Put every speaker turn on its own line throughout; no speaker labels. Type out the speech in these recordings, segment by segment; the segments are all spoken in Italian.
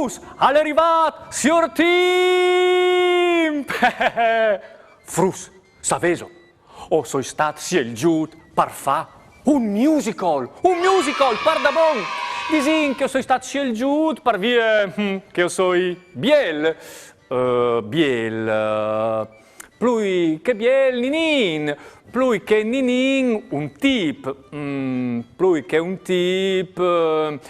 Frus, è arrivato, signor Tim! Frus, sapeso, sono stato scelto per fare un musical, pardon! Disin che sono stato scelto per via che io sono biel, plui che biel ninin, plui che ninin un tip, plui che un tip,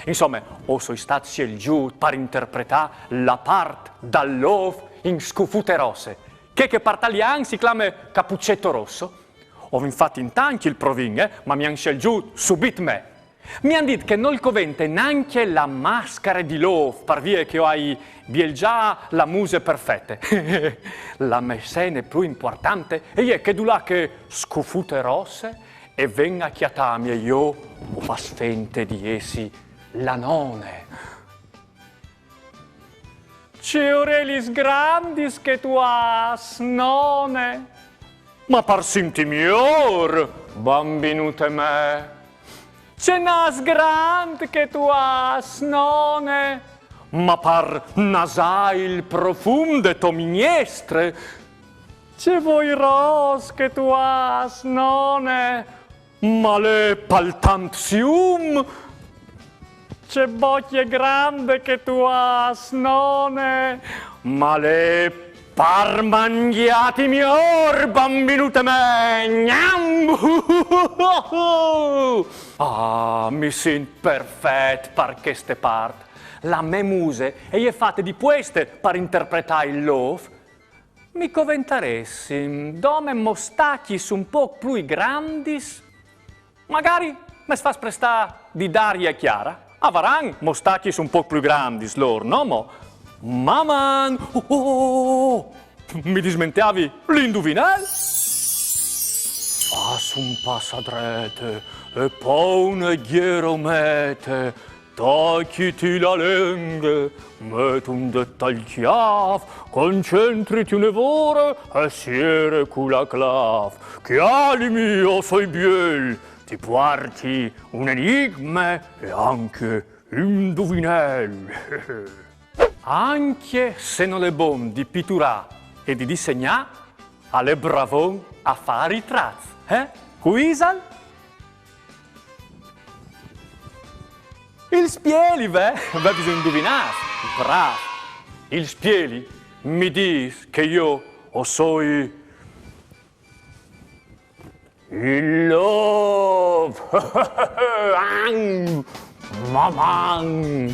insomma, sono stato scelto per interpretare la parte dall'ov in Scufute Rosse, che per italiano si chiama Cappuccetto Rosso. Ho infatti in tanti il provin, ma mi hanno scelto subito me. Mi hanno detto che non covente neanche la maschera di love, per via che hai già la muse perfetta. La messena più importante è che tu là che Scufute Rosse e venga chiatami e io ho fa sfente di essi la none. C'è orelis grandis che tu has, none. Ma par sinti miglior, bambinute me. C'è nas grand che tu has, none. Ma par nasai il profum de to miniestre. C'è voi ros che tu has, none. Ma le paltantium. C'è bocche grande che tu has, none. Ma le par mangiati mior, bambinute me, gnam! Mi sento perfetto per queste parti. La mia muse è fatta di queste per interpretare il love. Mi coventaresti, dome mostacchi un po' più grandi, magari mi fa prestare di Daria Chiara. Avranno mostacchi un po' più grandi loro, no? Maman! Mi dismentiavi l'indovinello? Fas un passadrete e poi un ghieromete, tacchiti la lingua, metti un dettagliato, concentriti un'evore e siere con la clav. Chiali mio, sei biel, ti porti un enigma e anche indovinello. Anche se non è buon di pitturare e di disegnare, è bravon a fare i tratti, Quisal? Il spieli, bisogna indovinare, bravo. Il spieli mi dice che io so il love. Maman.